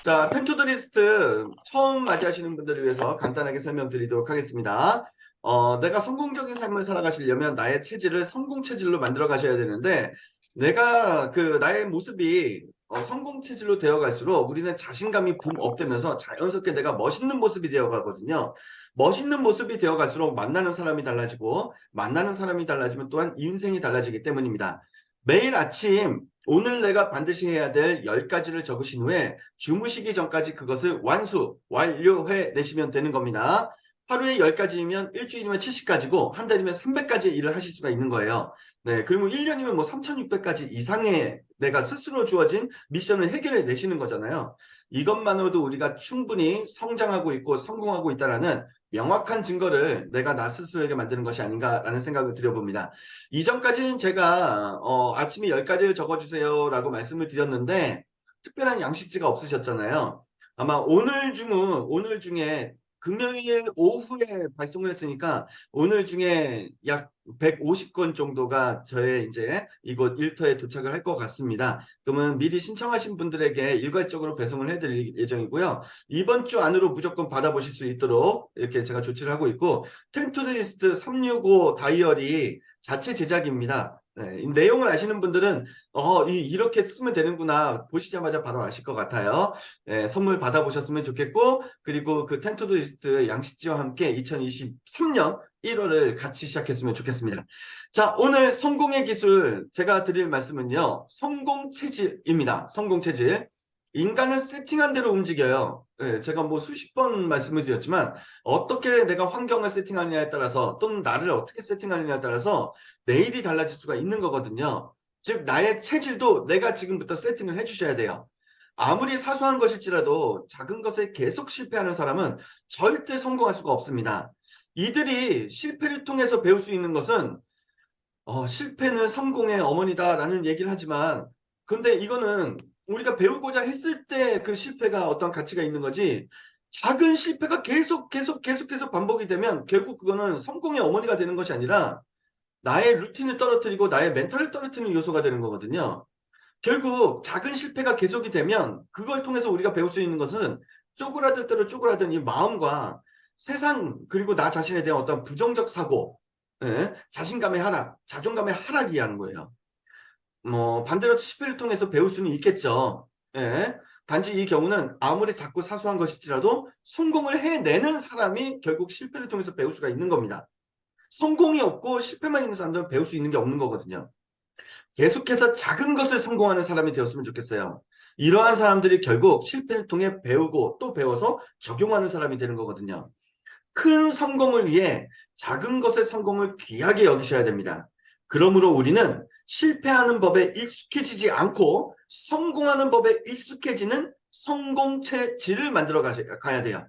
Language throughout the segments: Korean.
자, 텐투더리스트 처음 맞이하시는 분들을 위해서 간단하게 설명드리도록 하겠습니다. 내가 성공적인 삶을 살아가시려면 나의 체질을 성공 체질로 만들어 가셔야 되는데, 내가 나의 모습이 성공 체질로 되어 갈수록 우리는 자신감이 붐업되면서 자연스럽게 내가 멋있는 모습이 되어 가거든요. 멋있는 모습이 되어 갈수록 만나는 사람이 달라지고, 만나는 사람이 달라지면 또한 인생이 달라지기 때문입니다. 매일 아침 오늘 내가 반드시 해야 될 10가지를 적으신 후에 주무시기 전까지 그것을 완료해 내시면 되는 겁니다. 하루에 10가지이면 일주일이면 70가지고 한 달이면 300가지의 일을 하실 수가 있는 거예요. 네, 그리고 1년이면 뭐 3600가지 이상의 내가 스스로 주어진 미션을 해결해 내시는 거잖아요. 이것만으로도 우리가 충분히 성장하고 있고 성공하고 있다라는 명확한 증거를 내가 나 스스로에게 만드는 것이 아닌가라는 생각을 드려봅니다. 이전까지는 제가 아침에 10가지를 적어주세요라고 말씀을 드렸는데 특별한 양식지가 없으셨잖아요. 아마 오늘 중에 금요일 오후에 발송을 했으니까 오늘 중에 약 150건 정도가 저의 이제 이곳 일터에 도착을 할 것 같습니다. 그러면 미리 신청하신 분들에게 일괄적으로 배송을 해드릴 예정이고요. 이번 주 안으로 무조건 받아보실 수 있도록 이렇게 제가 조치를 하고 있고, 텐투리스트 365 다이어리 자체 제작입니다. 네, 이 내용을 아시는 분들은 이렇게 쓰면 되는구나 보시자마자 바로 아실 것 같아요. 네, 선물 받아보셨으면 좋겠고, 그리고 그 텐투도이스트 양식지와 함께 2023년 1월을 같이 시작했으면 좋겠습니다. 자, 오늘 성공의 기술 제가 드릴 말씀은요. 성공 체질입니다. 성공 체질. 인간은 세팅한 대로 움직여요. 예, 제가 뭐 수십 번 말씀을 드렸지만 어떻게 내가 환경을 세팅하느냐에 따라서 또는 나를 어떻게 세팅하느냐에 따라서 내일이 달라질 수가 있는 거거든요. 즉 나의 체질도 내가 지금부터 세팅을 해주셔야 돼요. 아무리 사소한 것일지라도 작은 것에 계속 실패하는 사람은 절대 성공할 수가 없습니다. 이들이 실패를 통해서 배울 수 있는 것은 실패는 성공의 어머니다라는 얘기를 하지만, 근데 이거는 우리가 배우고자 했을 때 그 실패가 어떤 가치가 있는 거지, 작은 실패가 계속 반복이 되면 결국 그거는 성공의 어머니가 되는 것이 아니라 나의 루틴을 떨어뜨리고 나의 멘탈을 떨어뜨리는 요소가 되는 거거든요. 결국 작은 실패가 계속이 되면 그걸 통해서 우리가 배울 수 있는 것은 쪼그라들 대로 쪼그라든 이 마음과 세상 그리고 나 자신에 대한 어떤 부정적 사고, 자신감의 하락, 자존감의 하락이 하는 거예요. 뭐 반대로 실패를 통해서 배울 수는 있겠죠. 예. 단지 이 경우는 아무리 작고 사소한 것일지라도 성공을 해내는 사람이 결국 실패를 통해서 배울 수가 있는 겁니다. 성공이 없고 실패만 있는 사람들은 배울 수 있는 게 없는 거거든요. 계속해서 작은 것을 성공하는 사람이 되었으면 좋겠어요. 이러한 사람들이 결국 실패를 통해 배우고 또 배워서 적용하는 사람이 되는 거거든요. 큰 성공을 위해 작은 것의 성공을 귀하게 여기셔야 됩니다. 그러므로 우리는 실패하는 법에 익숙해지지 않고 성공하는 법에 익숙해지는 성공체질을 만들어 가야 돼요.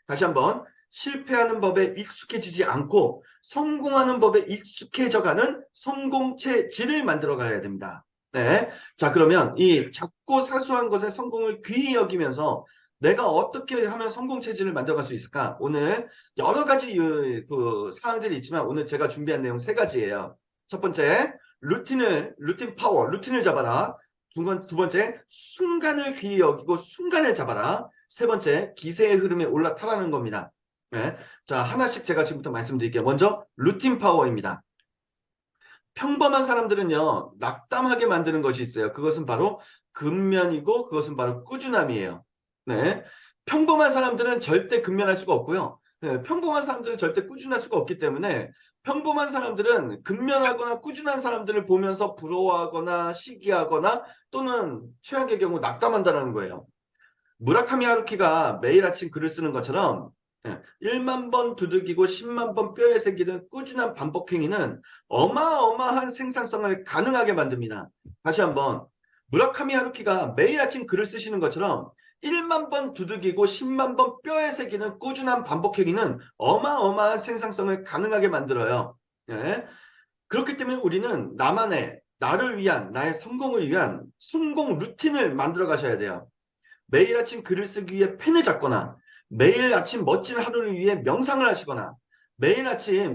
다시 한번 실패하는 법에 익숙해지지 않고 성공하는 법에 익숙해져가는 성공체질을 만들어 가야 됩니다. 네. 자, 그러면 이 작고 사소한 것의 성공을 귀히 여기면서 내가 어떻게 하면 성공 체질을 만들어갈 수 있을까? 오늘 여러 가지 사항들이 있지만 오늘 제가 준비한 내용 세 가지예요. 첫 번째, 루틴 파워, 루틴을 잡아라. 두 번째, 순간을 귀히 여기고 순간을 잡아라. 세 번째, 기세의 흐름에 올라타라는 겁니다. 네. 자, 하나씩 제가 지금부터 말씀드릴게요. 먼저, 루틴 파워입니다. 평범한 사람들은요, 낙담하게 만드는 것이 있어요. 그것은 바로 근면이고 그것은 바로 꾸준함이에요. 네. 평범한 사람들은 절대 근면할 수가 없고요. 네, 평범한 사람들은 절대 꾸준할 수가 없기 때문에 평범한 사람들은 근면하거나 꾸준한 사람들을 보면서 부러워하거나 시기하거나 또는 최악의 경우 낙담한다는 거예요. 무라카미 하루키가 매일 아침 글을 쓰는 것처럼 1만 번 두들기고 10만 번 뼈에 새기는 꾸준한 반복 행위는 어마어마한 생산성을 가능하게 만듭니다. 다시 한번 무라카미 하루키가 매일 아침 글을 쓰시는 것처럼 1만 번 두들기고 10만 번 뼈에 새기는 꾸준한 반복 행위는 어마어마한 생산성을 가능하게 만들어요. 예? 그렇기 때문에 우리는 나를 위한 나의 성공을 위한 성공 루틴을 만들어 가셔야 돼요. 매일 아침 글을 쓰기 위해 펜을 잡거나 매일 아침 멋진 하루를 위해 명상을 하시거나 매일 아침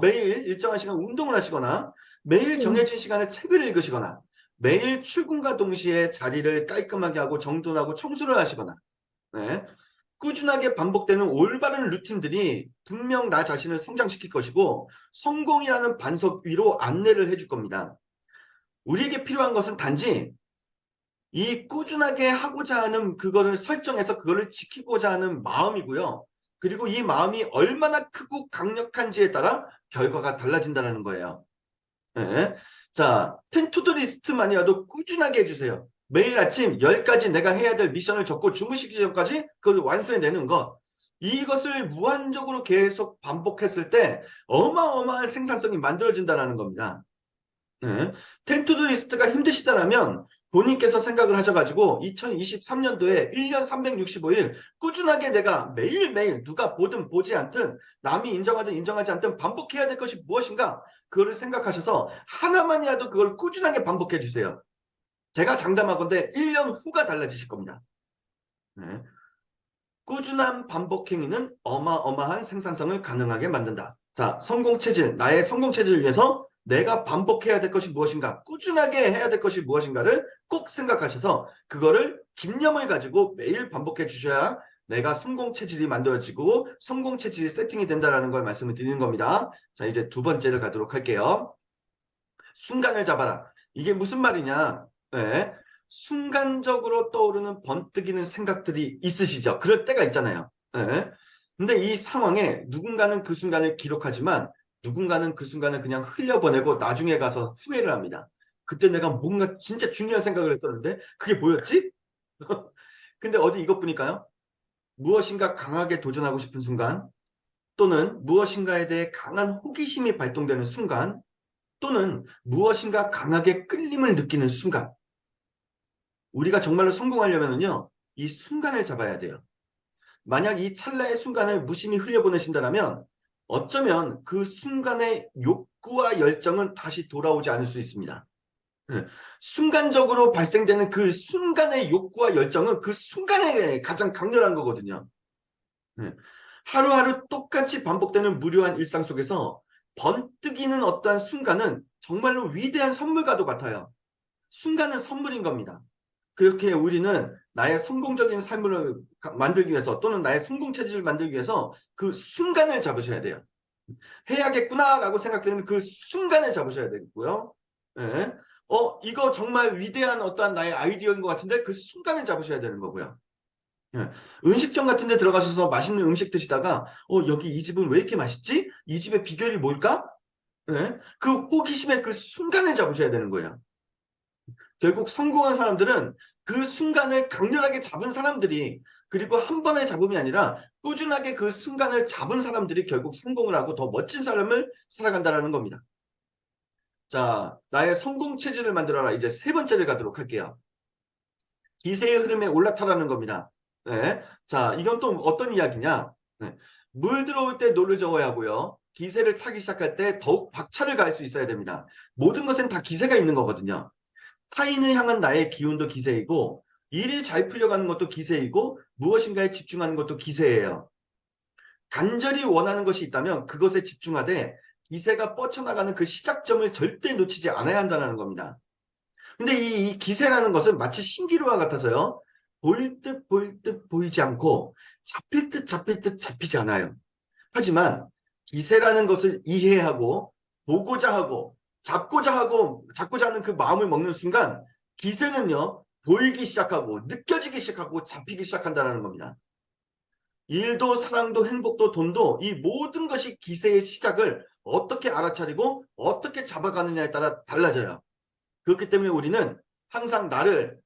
매일 일정한 시간 운동을 하시거나 매일 음, 정해진 시간에 책을 읽으시거나 매일 출근과 동시에 자리를 깔끔하게 하고 정돈하고 청소를 하시거나 네. 꾸준하게 반복되는 올바른 루틴들이 분명 나 자신을 성장시킬 것이고 성공이라는 반석 위로 안내를 해줄 겁니다. 우리에게 필요한 것은 단지 이 꾸준하게 하고자 하는 그거를 설정해서 그거를 지키고자 하는 마음이고요. 그리고 이 마음이 얼마나 크고 강력한지에 따라 결과가 달라진다는 거예요. 네. 자, 텐투도 리스트만이라도 꾸준하게 해주세요. 매일 아침 10가지 내가 해야 될 미션을 적고 주무시기 전까지 그걸 완수해내는 것. 이것을 무한적으로 계속 반복했을 때 어마어마한 생산성이 만들어진다는 겁니다. 네. 텐투도 리스트가 힘드시다라면 본인께서 생각을 하셔가지고 2023년도에 1년 365일 꾸준하게 내가 매일매일 누가 보든 보지 않든 남이 인정하든 인정하지 않든 반복해야 될 것이 무엇인가 그거를 생각하셔서 하나만이라도 그걸 꾸준하게 반복해 주세요. 제가 장담하건대 1년 후가 달라지실 겁니다. 네. 꾸준한 반복 행위는 어마어마한 생산성을 가능하게 만든다. 자, 성공 체질, 나의 성공 체질을 위해서 내가 반복해야 될 것이 무엇인가, 꾸준하게 해야 될 것이 무엇인가를 꼭 생각하셔서 그거를 집념을 가지고 매일 반복해 주셔야 내가 성공 체질이 만들어지고 성공 체질이 세팅이 된다는 걸 말씀을 드리는 겁니다. 자, 이제 두 번째를 가도록 할게요. 순간을 잡아라. 이게 무슨 말이냐? 네. 순간적으로 떠오르는 번뜩이는 생각들이 있으시죠? 그럴 때가 있잖아요. 네. 근데 이 상황에 누군가는 그 순간을 기록하지만 누군가는 그 순간을 그냥 흘려보내고 나중에 가서 후회를 합니다. 그때 내가 뭔가 진짜 중요한 생각을 했었는데 그게 뭐였지? 근데 어디 이것뿐일까요? 무엇인가 강하게 도전하고 싶은 순간 또는 무엇인가에 대해 강한 호기심이 발동되는 순간 또는 무엇인가 강하게 끌림을 느끼는 순간 우리가 정말로 성공하려면요 이 순간을 잡아야 돼요. 만약 이 찰나의 순간을 무심히 흘려보내신다면 어쩌면 그 순간의 욕구와 열정은 다시 돌아오지 않을 수 있습니다. 순간적으로 발생되는 그 순간의 욕구와 열정은 그 순간에 가장 강렬한 거거든요. 하루하루 똑같이 반복되는 무료한 일상 속에서 번뜩이는 어떠한 순간은 정말로 위대한 선물과도 같아요. 순간은 선물인 겁니다. 그렇게 우리는 나의 성공적인 삶을 만들기 위해서 또는 나의 성공 체질을 만들기 위해서 그 순간을 잡으셔야 돼요. 해야겠구나라고 생각되는 그 순간을 잡으셔야 되고요. 예. 이거 정말 위대한 어떠한 나의 아이디어인 것 같은데 그 순간을 잡으셔야 되는 거고요. 예. 음식점 같은 데 들어가셔서 맛있는 음식 드시다가 여기 이 집은 왜 이렇게 맛있지? 이 집의 비결이 뭘까? 예. 그 호기심의 그 순간을 잡으셔야 되는 거예요. 결국 성공한 사람들은 그 순간을 강렬하게 잡은 사람들이 그리고 한 번에 잡음이 아니라 꾸준하게 그 순간을 잡은 사람들이 결국 성공을 하고 더 멋진 삶을 살아간다는 겁니다. 자, 나의 성공 체질을 만들어라. 이제 세 번째를 가도록 할게요. 기세의 흐름에 올라타라는 겁니다. 네. 자, 이건 또 어떤 이야기냐? 네. 물 들어올 때 노를 저어야 하고요. 기세를 타기 시작할 때 더욱 박차를 가할 수 있어야 됩니다. 모든 것엔 다 기세가 있는 거거든요. 타인을 향한 나의 기운도 기세이고 일이 잘 풀려가는 것도 기세이고 무엇인가에 집중하는 것도 기세예요. 간절히 원하는 것이 있다면 그것에 집중하되 기세가 뻗쳐나가는 그 시작점을 절대 놓치지 않아야 한다는 겁니다. 근데 이 기세라는 것은 마치 신기루와 같아서요. 보일 듯 보이지 않고 잡힐 듯 잡히지 않아요. 하지만 기세라는 것을 이해하고 보고자 하고 잡고자 하는 그 마음을 먹는 순간 기세는요 보이기 시작하고 느껴지기 시작하고 잡히기 시작한다는 겁니다. 일도 사랑도 행복도 돈도 이 모든 것이 기세의 시작을 어떻게 알아차리고 어떻게 잡아가느냐에 따라 달라져요. 그렇기 때문에 우리는 항상 나를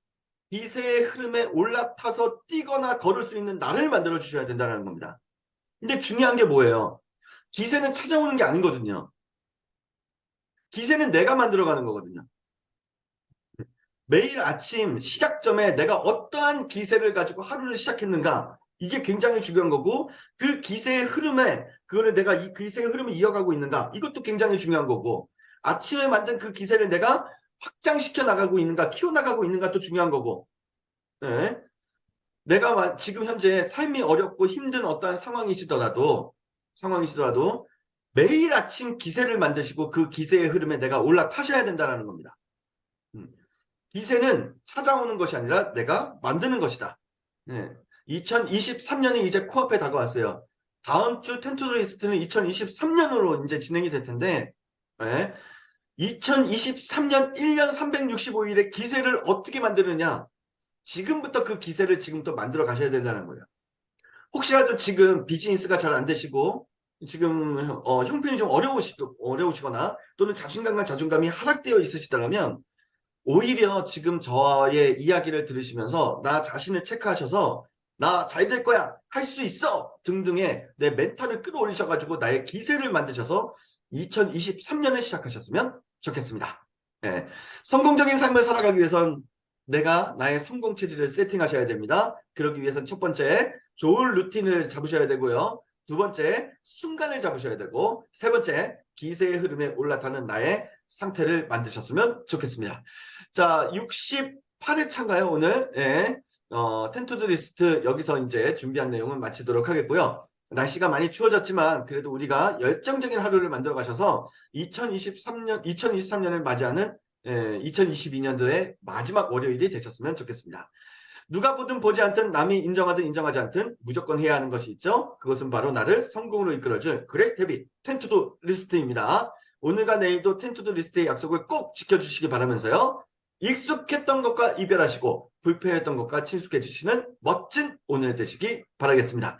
기세의 흐름에 올라타서 뛰거나 걸을 수 있는 나를 만들어 주셔야 된다는 겁니다. 근데 중요한 게 뭐예요? 기세는 찾아오는 게 아니거든요. 기세는 내가 만들어가는 거거든요. 매일 아침 시작점에 내가 어떠한 기세를 가지고 하루를 시작했는가 이게 굉장히 중요한 거고 그 기세의 흐름에 그거를 내가 이 기세의 흐름을 이어가고 있는가 이것도 굉장히 중요한 거고 아침에 만든 그 기세를 내가 확장시켜 나가고 있는가 키워나가고 있는가 또 중요한 거고 네. 내가 지금 현재 삶이 어렵고 힘든 어떠한 상황이시더라도 매일 아침 기세를 만드시고 그 기세의 흐름에 내가 올라타셔야 된다는 겁니다. 음. 기세는 찾아오는 것이 아니라 내가 만드는 것이다. 2023년이 이제 코앞에 다가왔어요. 다음 주 텐투리스트는 2023년으로 이제 진행이 될 텐데, 2023년 1년 365일의 기세를 어떻게 만드느냐? 지금부터 그 기세를 지금부터 만들어 가셔야 된다는 거예요. 혹시라도 지금 비즈니스가 잘 안 되시고 지금 형편이 좀 어려우시거나 또는 자신감과 자존감이 하락되어 있으시다면 오히려 지금 저의 이야기를 들으시면서 나 자신을 체크하셔서 나 잘 될 거야, 할 수 있어 등등의 내 멘탈을 끌어올리셔가지고 나의 기세를 만드셔서 2023년을 시작하셨으면 좋겠습니다. 네. 성공적인 삶을 살아가기 위해선 내가 나의 성공 체질을 세팅하셔야 됩니다. 그러기 위해선 첫 번째, 좋은 루틴을 잡으셔야 되고요. 두 번째, 순간을 잡으셔야 되고, 세 번째, 기세의 흐름에 올라타는 나의 상태를 만드셨으면 좋겠습니다. 자, 68회차인가요, 오늘? 예. 텐투드 리스트 여기서 이제 준비한 내용은 마치도록 하겠고요. 날씨가 많이 추워졌지만 그래도 우리가 열정적인 하루를 만들어 가셔서 2023년을 맞이하는 2022년도의 마지막 월요일이 되셨으면 좋겠습니다. 누가 보든 보지 않든 남이 인정하든 인정하지 않든 무조건 해야 하는 것이 있죠. 그것은 바로 나를 성공으로 이끌어줄 그레이트 헤빗 텐투드 리스트입니다. 오늘과 내일도 텐투드 리스트의 약속을 꼭 지켜주시기 바라면서요. 익숙했던 것과 이별하시고 불편했던 것과 친숙해지시는 멋진 오늘 되시기 바라겠습니다.